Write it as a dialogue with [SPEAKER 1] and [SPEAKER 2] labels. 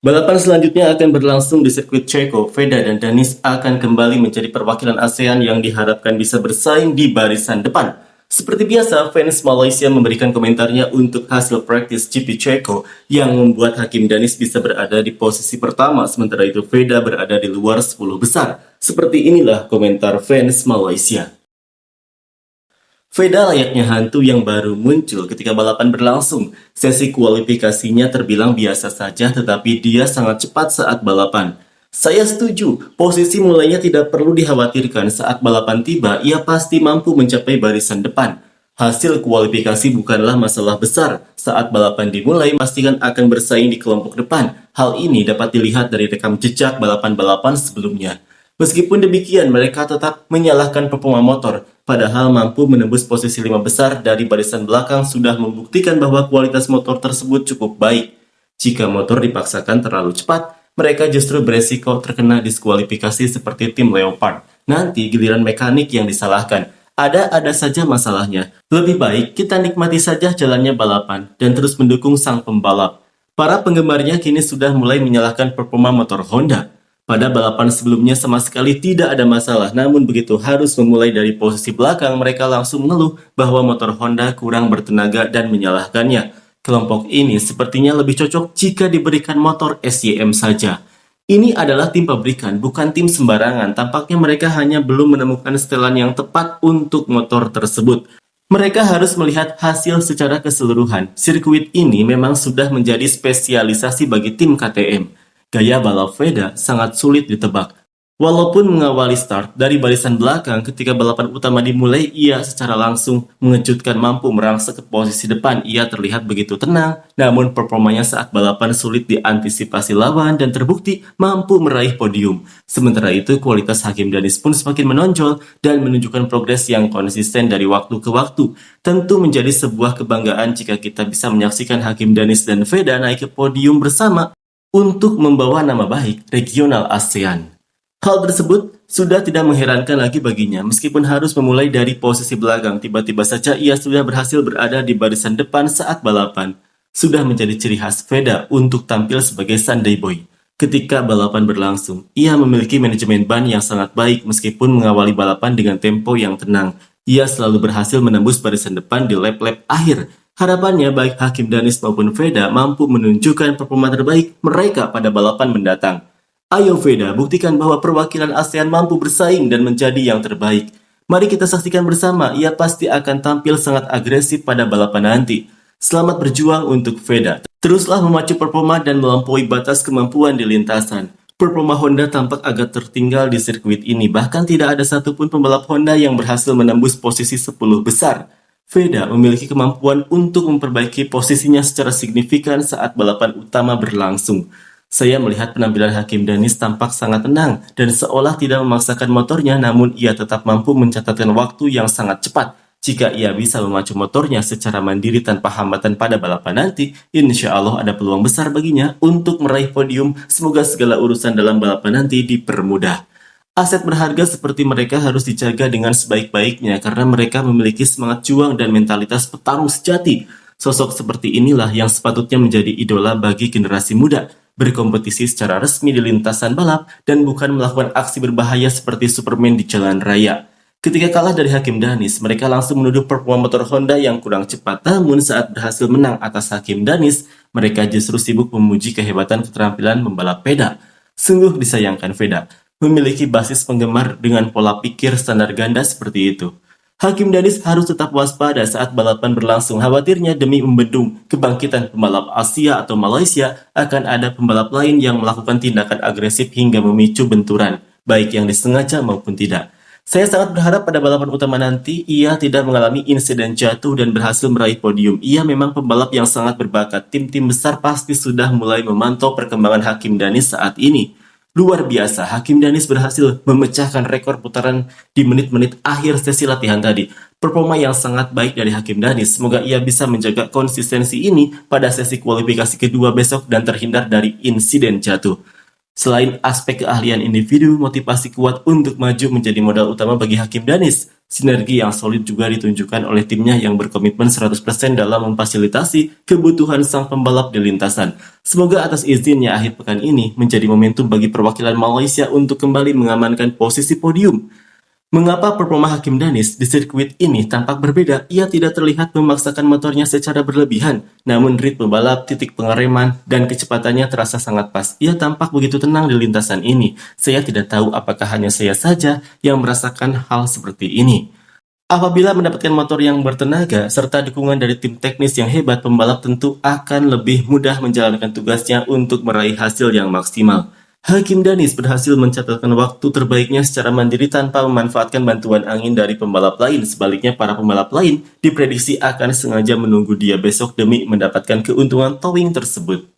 [SPEAKER 1] Balapan selanjutnya akan berlangsung di sirkuit Ceko. Veda dan Danis akan kembali menjadi perwakilan ASEAN yang diharapkan bisa bersaing di barisan depan. Seperti biasa, fans Malaysia memberikan komentarnya untuk hasil praktis GP Ceko yang membuat Hakim Danis bisa berada di posisi pertama, sementara itu Veda berada di luar 10 besar. Seperti inilah komentar fans Malaysia. Veda layaknya hantu yang baru muncul ketika balapan berlangsung. Sesi kualifikasinya terbilang biasa saja, tetapi dia sangat cepat saat balapan. Saya setuju, posisi mulainya tidak perlu dikhawatirkan. Saat balapan tiba, ia pasti mampu mencapai barisan depan. Hasil kualifikasi bukanlah masalah besar. Saat balapan dimulai, pastikan akan bersaing di kelompok depan. Hal ini dapat dilihat dari rekam jejak balapan-balapan sebelumnya. Meskipun demikian, mereka tetap menyalahkan performa motor, padahal mampu menembus posisi 5 besar dari barisan belakang sudah membuktikan bahwa kualitas motor tersebut cukup baik. Jika motor dipaksakan terlalu cepat, mereka justru beresiko terkena diskualifikasi seperti tim Leopard. Nanti giliran mekanik yang disalahkan. Ada saja masalahnya. Lebih baik kita nikmati saja jalannya balapan dan terus mendukung sang pembalap. Para penggemarnya kini sudah mulai menyalahkan performa motor Honda. Pada balapan sebelumnya sama sekali tidak ada masalah, namun begitu harus memulai dari posisi belakang, mereka langsung mengeluh bahwa motor Honda kurang bertenaga dan menyalahkannya. Kelompok ini sepertinya lebih cocok jika diberikan motor SYM saja. Ini adalah tim pabrikan, bukan tim sembarangan. Tampaknya mereka hanya belum menemukan setelan yang tepat untuk motor tersebut. Mereka harus melihat hasil secara keseluruhan. Sirkuit ini memang sudah menjadi spesialisasi bagi tim KTM. Gaya balap Veda sangat sulit ditebak. Walaupun mengawali start dari barisan belakang, ketika balapan utama dimulai, ia secara langsung mengejutkan mampu merangsek ke posisi depan. Ia terlihat begitu tenang, namun performanya saat balapan sulit diantisipasi lawan dan terbukti mampu meraih podium. Sementara itu, kualitas Hakim Danis pun semakin menonjol dan menunjukkan progres yang konsisten dari waktu ke waktu. Tentu menjadi sebuah kebanggaan jika kita bisa menyaksikan Hakim Danis dan Veda naik ke podium bersama untuk membawa nama baik regional ASEAN. Hal tersebut sudah tidak mengherankan lagi baginya, meskipun harus memulai dari posisi belakang, tiba-tiba saja ia sudah berhasil berada di barisan depan saat balapan. Sudah menjadi ciri khas Veda untuk tampil sebagai Sunday Boy. Ketika balapan berlangsung, ia memiliki manajemen ban yang sangat baik meskipun mengawali balapan dengan tempo yang tenang. Ia selalu berhasil menembus barisan depan di lap-lap akhir. Harapannya baik Hakim Danis maupun Veda mampu menunjukkan performa terbaik mereka pada balapan mendatang. Ayo Veda, buktikan bahwa perwakilan ASEAN mampu bersaing dan menjadi yang terbaik. Mari kita saksikan bersama, ia pasti akan tampil sangat agresif pada balapan nanti. Selamat berjuang untuk Veda. Teruslah memacu performa dan melampaui batas kemampuan di lintasan. Performa Honda tampak agak tertinggal di sirkuit ini, bahkan tidak ada satupun pembalap Honda yang berhasil menembus posisi 10 besar. Veda memiliki kemampuan untuk memperbaiki posisinya secara signifikan saat balapan utama berlangsung. Saya melihat penampilan Hakim Danis tampak sangat tenang dan seolah tidak memaksakan motornya, namun ia tetap mampu mencatatkan waktu yang sangat cepat. Jika ia bisa memacu motornya secara mandiri tanpa hambatan pada balapan nanti, insya Allah ada peluang besar baginya untuk meraih podium. Semoga segala urusan dalam balapan nanti dipermudah. Aset berharga seperti mereka harus dijaga dengan sebaik-baiknya karena mereka memiliki semangat juang dan mentalitas petarung sejati. Sosok seperti inilah yang sepatutnya menjadi idola bagi generasi muda. Berkompetisi secara resmi di lintasan balap dan bukan melakukan aksi berbahaya seperti Superman di jalan raya. Ketika kalah dari Hakim Danis, mereka langsung menuduh performa motor Honda yang kurang cepat. Namun saat berhasil menang atas Hakim Danis, mereka justru sibuk memuji kehebatan keterampilan pembalap Veda. Sungguh disayangkan Veda memiliki basis penggemar dengan pola pikir standar ganda seperti itu. Hakim Danis harus tetap waspada saat balapan berlangsung. Khawatirnya demi membendung kebangkitan pembalap Asia atau Malaysia, akan ada pembalap lain yang melakukan tindakan agresif hingga memicu benturan, baik yang disengaja maupun tidak. Saya sangat berharap pada balapan utama nanti, ia tidak mengalami insiden jatuh dan berhasil meraih podium. Ia memang pembalap yang sangat berbakat. Tim-tim besar pasti sudah mulai memantau perkembangan Hakim Danis saat ini. Luar biasa, Hakim Danis berhasil memecahkan rekor putaran di menit-menit akhir sesi latihan tadi. Performa yang sangat baik dari Hakim Danis. Semoga ia bisa menjaga konsistensi ini pada sesi kualifikasi kedua besok dan terhindar dari insiden jatuh. Selain aspek keahlian individu, motivasi kuat untuk maju menjadi modal utama bagi Hakim Danis. Sinergi yang solid juga ditunjukkan oleh timnya yang berkomitmen 100% dalam memfasilitasi kebutuhan sang pembalap di lintasan. Semoga atas izinnya akhir pekan ini menjadi momentum bagi perwakilan Malaysia untuk kembali mengamankan posisi podium. Mengapa performa Hakim Danis di sirkuit ini tampak berbeda? Ia tidak terlihat memaksakan motornya secara berlebihan, namun ritme balap, titik pengereman, dan kecepatannya terasa sangat pas. Ia tampak begitu tenang di lintasan ini. Saya tidak tahu apakah hanya saya saja yang merasakan hal seperti ini. Apabila mendapatkan motor yang bertenaga serta dukungan dari tim teknis yang hebat, pembalap tentu akan lebih mudah menjalankan tugasnya untuk meraih hasil yang maksimal. Hakim Danis berhasil mencatatkan waktu terbaiknya secara mandiri tanpa memanfaatkan bantuan angin dari pembalap lain. Sebaliknya, para pembalap lain diprediksi akan sengaja menunggu dia besok demi mendapatkan keuntungan towing tersebut.